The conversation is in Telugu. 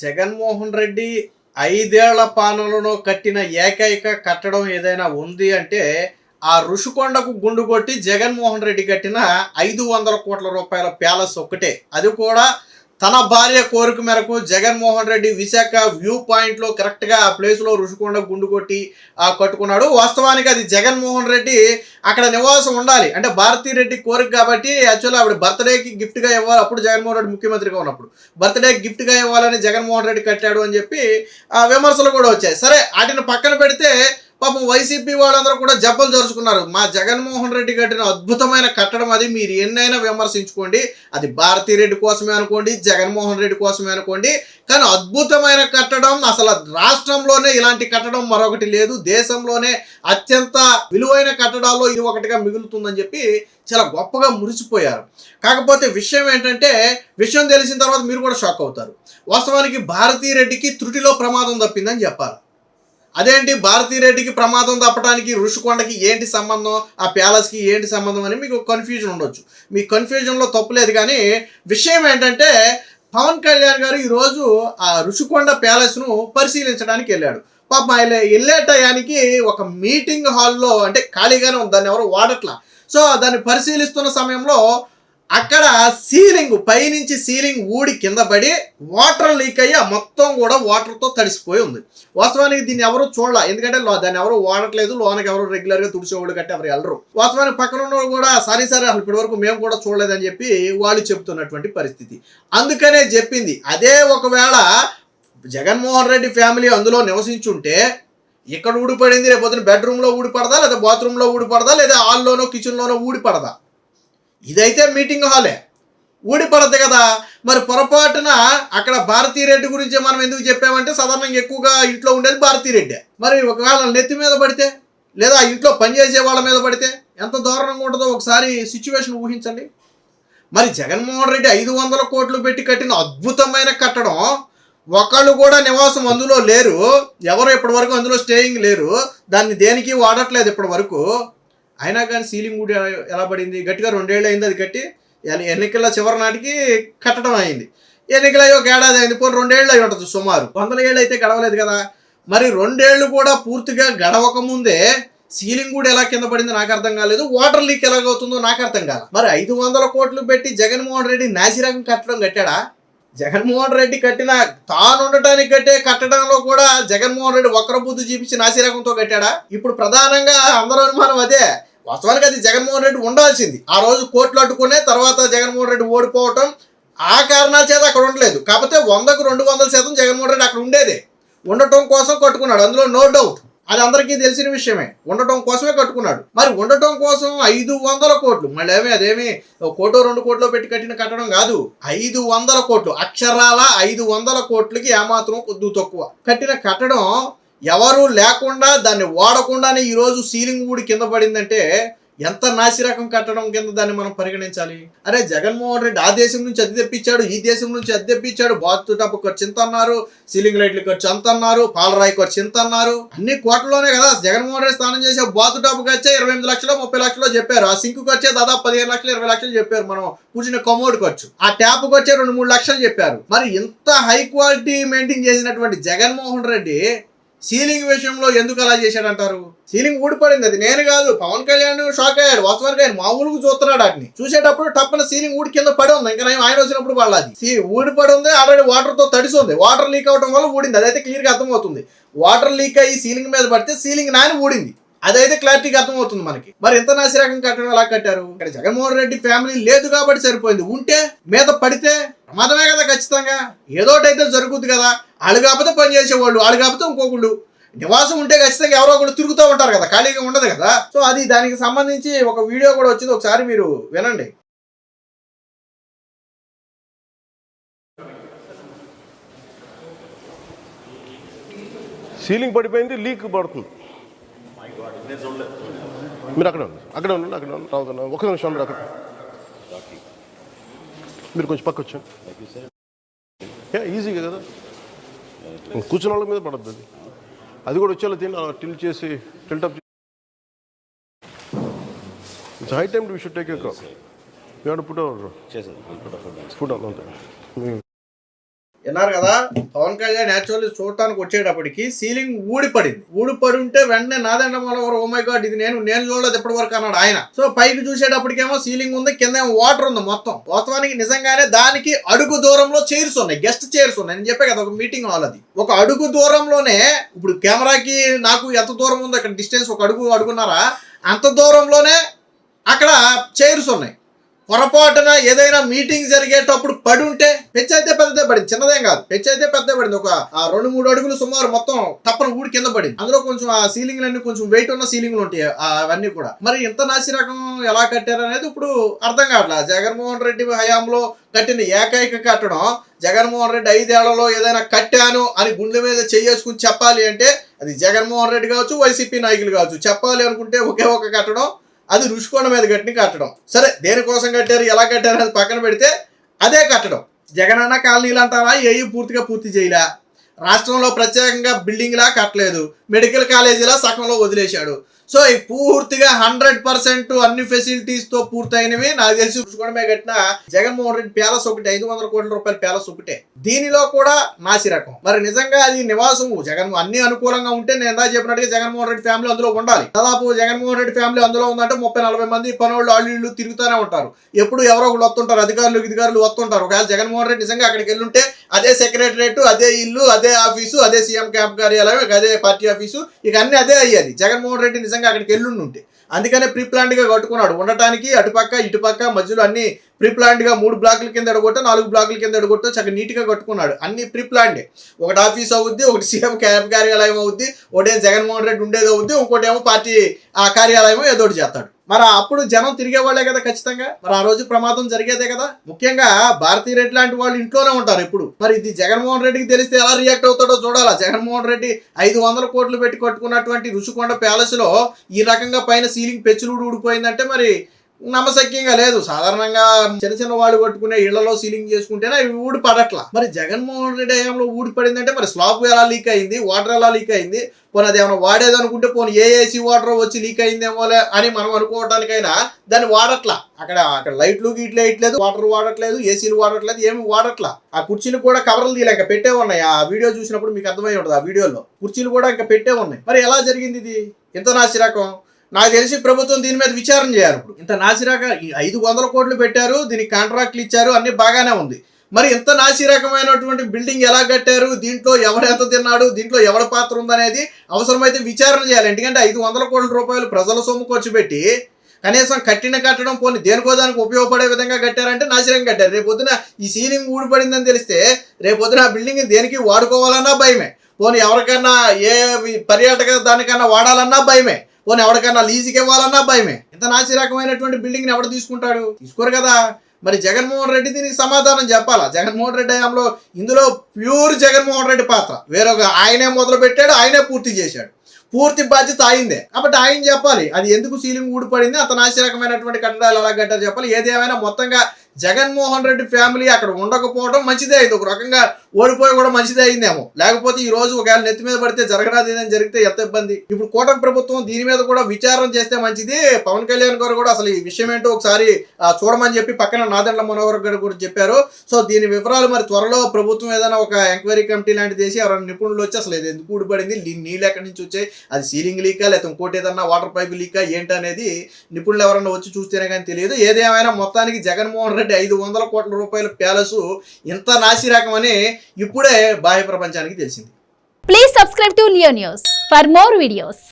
జగన్మోహన్ రెడ్డి 5 ఏళ్ల పాలనలో కట్టిన ఏకైక కట్టడం ఏదైనా ఉంది అంటే ఆ ఋషికొండకు గుండు కొట్టి జగన్మోహన్ రెడ్డి కట్టిన 500 కోట్ల రూపాయల ప్యాలెస్ ఒక్కటే. అది కూడా తన భార్య కోరిక మేరకు జగన్మోహన్ రెడ్డి విశాఖ వ్యూ పాయింట్లో కరెక్ట్గా ఆ ప్లేస్లో ఋషికొండ గుండు కొట్టి కట్టుకున్నాడు. వాస్తవానికి అది జగన్మోహన్ రెడ్డి అక్కడ నివాసం ఉండాలి అంటే భారతీ రెడ్డి కోరిక కాబట్టి యాక్చువల్లీ ఆవిడ బర్త్డేకి గిఫ్ట్గా ఇవ్వాలి. అప్పుడు జగన్మోహన్ రెడ్డి ముఖ్యమంత్రిగా ఉన్నప్పుడు బర్త్డేకి గిఫ్ట్గా ఇవ్వాలని జగన్మోహన్ రెడ్డి కట్టాడు అని చెప్పి విమర్శలు కూడా వచ్చాయి. సరే వాటిని పక్కన పెడితే పాపం వైసీపీ వాళ్ళందరూ కూడా జబ్బలు జరుచుకున్నారు. మా జగన్మోహన్ రెడ్డి కట్టిన అద్భుతమైన కట్టడం అది, మీరు ఎన్నైనా విమర్శించుకోండి, అది భారతీ రెడ్డి కోసమే అనుకోండి, జగన్మోహన్ రెడ్డి కోసమే అనుకోండి, కానీ అద్భుతమైన కట్టడం. అసలు రాష్ట్రంలోనే ఇలాంటి కట్టడం మరొకటి లేదు, దేశంలోనే అత్యంత విలువైన కట్టడాల్లో ఇది ఒకటిగా మిగులుతుందని చెప్పి చాలా గొప్పగా మురిసిపోయారు. కాకపోతే విషయం ఏంటంటే, విషయం తెలిసిన తర్వాత మీరు కూడా షాక్ అవుతారు. వాస్తవానికి భారతీ రెడ్డికి త్రుటిలో ప్రమాదం తప్పిందని చెప్పాలి. అదేంటి భారతీ రెడ్డికి ప్రమాదం తప్పడానికి ఋషికొండకి ఏంటి సంబంధం, ఆ ప్యాలెస్కి ఏంటి సంబంధం అని మీకు కన్ఫ్యూజన్ ఉండొచ్చు. మీ కన్ఫ్యూజన్లో తప్పులేదు, కానీ విషయం ఏంటంటే పవన్ కళ్యాణ్ గారు ఈరోజు ఆ ఋషికొండ ప్యాలెస్ను పరిశీలించడానికి వెళ్ళాడు. పాపం ఆయన వెళ్ళే టయానికి ఒక మీటింగ్ హాల్లో అంటే ఖాళీగానే ఉంది, దాన్ని ఎవరు వాడట్లా. సో దాన్ని పరిశీలిస్తున్న సమయంలో అక్కడ సీలింగ్ పైనుంచి సీలింగ్ ఊడి కింద పడి వాటర్ లీక్ అయ్యి మొత్తం కూడా వాటర్తో తడిసిపోయి ఉంది. వాస్తవానికి దీన్ని ఎవరు చూడాల, ఎందుకంటే దాన్ని ఎవరు వాడట్లేదు, లోనకి ఎవరు రెగ్యులర్గా తుడిచేవాళ్ళు గట్టి ఎవరు వెళ్ళరు. వాస్తవానికి పక్కన ఉన్న కూడా సరే అసలు ఇప్పటి వరకు మేము కూడా చూడలేదని చెప్పి వాళ్ళు చెప్తున్నటువంటి పరిస్థితి. అందుకనే చెప్పింది, అదే ఒకవేళ జగన్మోహన్ రెడ్డి ఫ్యామిలీ అందులో నివసించుంటే ఇక్కడ ఊడిపడింది, రేపొద్దున బెడ్రూమ్లో ఊడిపడదా, లేదా బాత్రూంలో ఊడిపడదా, లేదా హాల్లోనో కిచెన్లోనో ఊడిపడదా? ఇదైతే మీటింగ్ హాలే, ఊడిపడద్దు కదా. మరి పొరపాటున అక్కడ భారతీ రెడ్డి గురించి మనం ఎందుకు చెప్పామంటే సాధారణంగా ఎక్కువగా ఇంట్లో ఉండేది భారతీ రెడ్డి. మరి ఒకవేళ నెత్తి మీద పడితే, లేదా ఇంట్లో పనిచేసే వాళ్ళ మీద పడితే ఎంత దారుణంగా ఉంటుందో ఒకసారి సిచ్యువేషన్ ఊహించండి. మరి జగన్మోహన్ రెడ్డి 500 కోట్లు పెట్టి కట్టిన అద్భుతమైన కట్టడం, ఒకళ్ళు కూడా నివాసం అందులో లేరు, ఎవరు ఇప్పటి వరకు అందులో స్టేయింగ్ లేరు, దాన్ని దేనికి వాడట్లేదు ఇప్పటి వరకు. అయినా కానీ సీలింగ్ కూడా ఎలా పడింది? గట్టిగా 2 ఏళ్ళు అయింది అది కట్టి, ఎన్నికల చివరి నాటికి కట్టడం అయింది. ఎన్నికలు అయ్యి 1 ఏడాది అయింది, పోనీ 2 ఏళ్ళు అయి ఉంటుంది సుమారు. 100 ఏళ్ళు అయితే గడవలేదు కదా. మరి 2 ఏళ్ళు కూడా పూర్తిగా గడవక ముందే సీలింగ్ కూడా ఎలా కింద పడిందో నాకు అర్థం కాలేదు, వాటర్ లీక్ ఎలాగవుతుందో నాకు అర్థం కాదు. మరి 500 కోట్లు పెట్టి జగన్మోహన్ రెడ్డి నాసిరకం కట్టడం కట్టాడా? జగన్మోహన్ రెడ్డి కట్టిన తాను ఉండటానికి కట్టే కట్టడంలో కూడా జగన్మోహన్ రెడ్డి వక్ర బుద్ధి చూపించి నాసిరకంతో కట్టాడా? ఇప్పుడు ప్రధానంగా అందరూ అనుమానం అదే. వాస్తవానికి అది జగన్మోహన్ రెడ్డి ఉండాల్సింది. ఆ రోజు కోట్లు అడ్డుకునే తర్వాత జగన్మోహన్ రెడ్డి ఓడిపోవటం ఆ కారణాల చేత అక్కడ ఉండలేదు. కాకపోతే 100కు 200% జగన్మోహన్ రెడ్డి అక్కడ ఉండేదే, ఉండటం కోసం కట్టుకున్నాడు, అందులో నో డౌట్. అది అందరికీ తెలిసిన విషయమే, ఉండటం కోసమే కట్టుకున్నాడు. మరి ఉండటం కోసం 500 కోట్లు, మళ్ళీ అదేమి 1 కోటో 2 కోట్లో పెట్టి కట్టిన కట్టడం కాదు, 500 కోట్లు, అక్షరాల 500 కోట్లకి ఏమాత్రం కొద్దు తక్కువ కట్టిన కట్టడం. ఎవరు లేకుండా దాన్ని వాడకుండానే ఈరోజు సీలింగ్ ఊడి కింద పడిందంటే ఎంత నాసిరకం కట్టడం కింద దాన్ని మనం పరిగణించాలి. అరే జగన్మోహన్ రెడ్డి ఆ దేశం నుంచి అది తెప్పించాడు, ఈ దేశం నుంచి అది తెప్పించాడు, బాత్ టప్ ఖర్చు ఇంత అన్నారు, సీలింగ్ లైట్లు ఖర్చు అంత అన్నారు, పాలరాయి ఖర్చు ఇంత అన్నారు, అన్ని కోట్లలోనే కదా. జగన్మోహన్ రెడ్డి స్నానం చేసే బాత్ టప్ ఖర్చే 28 లక్షలు 30 లక్షలు చెప్పారు, ఆ సింక్ ఖర్చే దాదాపు 15 లక్షలు 20 లక్షలు చెప్పారు, మనం కూర్చున్న కమోడ్ ఖర్చు, ఆ ట్యాప్ ఖర్చే 2-3 లక్షలు చెప్పారు. మరి ఇంత హై క్వాలిటీ మెయింటైన్ చేసినటువంటి జగన్మోహన్ రెడ్డి సీలింగ్ విషయంలో ఎందుకు అలా చేశాడంటారు? సీలింగ్ ఊడిపడింది, అది నేను కాదు, పవన్ కళ్యాణ్ షాక్ అయ్యాడు. వాస్తవానికి ఆయన మామూలుగా చూస్తున్నాడు, వాటిని చూసేటప్పుడు టప్పన సీలింగ్ ఊడి కింద పడి ఉంది. ఇంకా ఆయన వచ్చినప్పుడు వాళ్ళు అది ఊడిపడి ఉంది, ఆల్రెడీ వాటర్తో తడిసి ఉంది, వాటర్ లీక్ అవడం వల్ల ఊడింది, అదైతే క్లియర్గా అర్థమవుతుంది. వాటర్ లీక్ అయ్యి సీలింగ్ మీద పడితే సీలింగ్ నాని ఊడింది, అదైతే క్లారిటీగా అర్థమవుతుంది మనకి. మరి ఎంత నాసిరకం కట్టడం ఎలా కట్టారు? ఇక్కడ జగన్మోహన్ రెడ్డి ఫ్యామిలీ లేదు కాబట్టి సరిపోయింది, ఉంటే మీద పడితే ప్రమాదమే కదా ఖచ్చితంగా, ఏదోటైతే జరుగుద్ది కదా. వాళ్ళు కాకపోతే పని చేసేవాళ్ళు, వాళ్ళు కాకపోతే ఇంకొకళ్ళు నివాసం ఉంటే ఖచ్చితంగా ఎవరో ఒకళ్ళు తిరుగుతూ ఉంటారు కదా, ఖాళీగా ఉండదు కదా. సో అది దానికి సంబంధించి ఒక వీడియో కూడా వచ్చింది, ఒకసారి మీరు వినండి. సీలింగ్ పడిపోయింది, లీక్ పడుతుంది. మీరు అక్కడ ఉండండి ఒక నిమిషం ఉండండి, అక్కడ మీరు కొంచెం పక్క వచ్చాను, ఈజీగా కదా కూర్చున్న వాళ్ళ మీద పడద్దు. అది కూడా వచ్చేలా తిని టిల్ట్ చేసి tilt up it's high time to should take you call. You have to put our food on. విన్నారు కదా, పవన్ కళ్యాణ్ యాక్చువల్లీ చూడటానికి వచ్చేటప్పటికి సీలింగ్ ఊడిపడి ఉంటే వెంటనే Nadendla Manohar oh my God ఇది నేను చూడలేదు ఇప్పటి వరకు అన్నాడు ఆయన. సో పైకి చూసేటప్పటికేమో సీలింగ్ ఉంది, కింద వాటర్ ఉంది మొత్తం. వాస్తవానికి నిజంగానే దానికి అడుగు దూరంలో చైర్స్ ఉన్నాయి, గెస్ట్ చైర్స్ ఉన్నాయి. నేను చెప్పే కదా ఒక మీటింగ్ హాల్ అది. ఒక అడుగు దూరంలోనే ఇప్పుడు కెమెరాకి నాకు ఎంత దూరం ఉందో ఇక్కడ డిస్టెన్స్ ఒక అడుగున్నారా అంత దూరంలోనే అక్కడ చైర్స్ ఉన్నాయి. పొరపాటున ఏదైనా మీటింగ్ జరిగేటప్పుడు పడి ఉంటే పెచ్చి అయితే పెద్దదే పడింది, చిన్నదేం కాదు, పెచ్చి అయితే పెద్దదే పడింది. ఒక 2-3 అడుగులు సుమారు మొత్తం తప్పన ఊడి కింద పడింది. అందులో కొంచెం ఆ సీలింగ్లు అన్ని కొంచెం వెయిట్ ఉన్న సీలింగ్లు ఉంటాయి అవన్నీ కూడా. మరి ఇంత నాసి రకం ఎలా కట్టారు అనేది ఇప్పుడు అర్థం కావట్లేదు. జగన్మోహన్ రెడ్డి హయాంలో కట్టిన ఏకైక కట్టడం, జగన్మోహన్ రెడ్డి 5 ఏళ్లలో ఏదైనా కట్టాను అని గుండె మీద చేసుకుని చెప్పాలి అంటే అది జగన్మోహన్ రెడ్డి కావచ్చు, వైసీపీ నాయకులు కావచ్చు. చెప్పాలి అనుకుంటే ఒకే ఒక కట్టడం, అది రుషికొండ మీద కట్టడం. సరే దేనికోసం కట్టారు, ఎలా కట్టారు అది పక్కన పెడితే అదే కట్టడం. జగనన్న కాలనీలు అంటారా, పూర్తి చేయలే. రాష్ట్రంలో ప్రత్యేకంగా బిల్డింగ్లా కట్టలేదు, మెడికల్ కాలేజీలా సగంలో వదిలేశాడు. సో ఈ పూర్తిగా 100% అన్ని ఫెసిలిటీస్తో పూర్తయినవి నాకు తెలిసి రుషికొండ మీద కట్టిన జగన్మోహన్ రెడ్డి ప్యాలెస్ ఒకటి, 500 కోట్ల రూపాయల ప్యాలెస్ ఒకటే. దీనిలో కూడా నాసి రకం. మరి నిజంగా అది నివాసం అన్ని అనుకూలంగా ఉంటే నేను ఎంత చెప్పినట్టుగా జగన్మోహన్ రెడ్డి ఫ్యామిలీ అందులో ఉండాలి. దాదాపు జగన్మోహన్ రెడ్డి ఫ్యామిలీ అందులో ఉందంటే 30-40 మంది పనోళ్ళు వాళ్ళు తిరుగుతూనే ఉంటారు. ఎప్పుడు ఎవరో ఒకళ్ళు వస్తుంటారు, అధికారులు వస్తుంటారు. ఒకవేళ జగన్మోహన్ రెడ్డి నిజంగా అక్కడికి వెళ్ళుంటే అదే సెక్రటరేట్, అదే ఇల్లు, అదే ఆఫీసు, అదే సీఎం క్యాంప్ కార్యాలయం, అదే పార్టీ ఆఫీసు, ఇక అన్ని అదే అయ్యేది జగన్మోహన్ రెడ్డి నిజంగా అక్కడికి వెళ్ళుంటే. అందుకనే ప్రీ ప్లాన్డ్ గా కట్టుకున్నాడు ఉండటానికి. అటుపక్క ఇటుపక్క మధ్యలో అన్ని ప్రీ ప్లాన్డ్ గా 3 బ్లాకుల కింద ఎడగొట్ట, 4 బ్లాకుల కింద ఎడగొట్ట చక్కగా నీట్ గా కట్టుకున్నాడు. అన్ని ప్రీ ప్లాన్డే. ఒకటి ఆఫీస్ అవుద్ది, ఒకటి సీఎం క్యాంప్ కార్యాలయం అవుద్ది, ఒకటేం జగన్మోహన్ రెడ్డి ఉండేది అవుద్ది, ఇంకోటి ఏమో పార్టీ ఆ కార్యాలయం ఏదో ఒకటి చేస్తాడు. మరి అప్పుడు జనం తిరిగేవాళ్లే కదా ఖచ్చితంగా. మరి ఆ రోజు ప్రమాదం జరిగేదే కదా. ముఖ్యంగా భారతీ రెడ్డి లాంటి వాళ్ళు ఇంట్లోనే ఉంటారు ఎప్పుడు. మరి ఇది జగన్మోహన్ రెడ్డికి తెలిస్తే ఎలా రియాక్ట్ అవుతాడో చూడాలా. జగన్మోహన్ రెడ్డి 500 కోట్లు పెట్టి కట్టుకున్నటువంటి రుషికొండ ప్యాలెస్ లో ఈ రకంగా పైన సీలింగ్ పెచ్చులు ఊడిపోయిందంటే మరి నమ్మశక్యంగా లేదు. సాధారణంగా చిన్న వాళ్ళు కట్టుకునే ఇళ్లలో సీలింగ్ చేసుకుంటేనే అవి ఊడిపడట్లా. మరి జగన్మోహన్ రెడ్డి హయాంలో ఊడిపడిందంటే మరి స్లాబ్ ఎలా లీక్ అయింది, వాటర్ ఎలా లీక్ అయింది, పోనీ అది ఏమైనా వాడేది అనుకుంటే పోనీ ఏసీ వాటర్ వచ్చి లీక్ అయిందేమోలే అని మనం అనుకోవడానికైనా దాన్ని వాడట్లా. అక్కడ లైట్లు గీట్లు వేయట్లేదు, వాటర్ వాడట్లేదు, ఏసీలు వాడట్లేదు, ఏమి వాడట్లా. ఆ కుర్చీలు కూడా కవర్లు తీయలేక పెట్టే ఉన్నాయి. ఆ వీడియో చూసినప్పుడు మీకు అర్థమై ఉంటుంది. ఆ వీడియోలో కుర్చీలు కూడా ఇంకా పెట్టే ఉన్నాయి. మరి ఎలా జరిగింది ఇది? ఇంత నాసిరకం. నాకు తెలిసి ప్రభుత్వం దీని మీద విచారణ చేయాలి. ఇప్పుడు ఇంత నాసిరకం 500 కోట్లు పెట్టారు, దీనికి కాంట్రాక్ట్లు ఇచ్చారు, అన్ని బాగానే ఉంది. మరి ఇంత నాసిరకమైనటువంటి బిల్డింగ్ ఎలా కట్టారు, దీంట్లో ఎవరెంత తిన్నాడు, దీంట్లో ఎవరి పాత్ర ఉందనేది అవసరమైతే విచారణ చేయాలి. ఎందుకంటే 500 కోట్ల రూపాయలు ప్రజల సొమ్ము ఖర్చు పెట్టి కనీసం కట్టడం పోనీ దేనికో దానికి ఉపయోగపడే విధంగా కట్టారంటే నాసిరకం కట్టారు. రేపొద్దున ఈ సీలింగ్ ఊడిపడిందని తెలిస్తే రేపొద్దున ఆ బిల్డింగ్ దేనికి వాడుకోవాలన్నా భయమే. పోనీ ఎవరికన్నా ఏ పర్యాటక దానికన్నా వాడాలన్నా భయమే. పోనీ ఎవరికన్నా లీజుకి ఇవ్వాలన్నా భయమే. ఇంత నాసి రకమైనటువంటి బిల్డింగ్ని ఎవడు తీసుకుంటాడు? తీసుకోరు కదా. మరి జగన్మోహన్ రెడ్డి దీనికి సమాధానం చెప్పాలా. జగన్మోహన్ రెడ్డి హయాంలో ఇందులో ప్యూర్ జగన్మోహన్ రెడ్డి పాత్ర. వేరొక ఆయనే మొదలు పెట్టాడు, ఆయనే పూర్తి చేశాడు. పూర్తి బాధ్యత అయిందే కాబట్టి ఆయన చెప్పాలి అది ఎందుకు సీలింగ్ ఊడిపడింది, అంత నాసిరకమైనటువంటి కట్టడాలు ఎలా కట్టారు చెప్పాలి. ఏదేమైనా మొత్తంగా జగన్మోహన్ రెడ్డి ఫ్యామిలీ అక్కడ ఉండకపోవడం మంచిదే అయింది. ఒక రకంగా ఓడిపోయి కూడా మంచిదే అయిందేమో. లేకపోతే ఈ రోజు ఒకవేళ నెత్తి మీద పడితే జరగరాదు ఏదైనా జరిగితే ఎంత ఇబ్బంది. ఇప్పుడు కూటమి ప్రభుత్వం దీని మీద కూడా విచారణ చేస్తే మంచిది. పవన్ కళ్యాణ్ గారు కూడా అసలు ఈ విషయం ఏంటో ఒకసారి చూడమని చెప్పి పక్కన నాదెండ్ల మనోహర్ గారు కూడా చెప్పారు. సో దీని వివరాలు మరి త్వరలో ప్రభుత్వం ఏదైనా ఒక ఎంక్వైరీ కమిటీ లాంటిది చేసి ఎవరైనా నిపుణులు వచ్చి అసలు ఇది ఎందుకు ఊడిపడింది, నీళ్ళు ఎక్కడి నుంచి వచ్చాయి, అది సీలింగ్ లీకా లేకపోతే ఇంకోటి ఏదన్నా వాటర్ పైప్ లీకా ఏంటనేది నిపుణులు ఎవరన్నా వచ్చి చూస్తేనే కానీ తెలియదు. ఏదేమైనా మొత్తానికి జగన్మోహన్ రెడ్డి 500 కోట్ల రూపాయల ప్యాలెస్ ఇంత నాసిరకమని ఇప్పుడే బాహ్య ప్రపంచానికి తెలిసింది. Please subscribe to Leo news for more videos.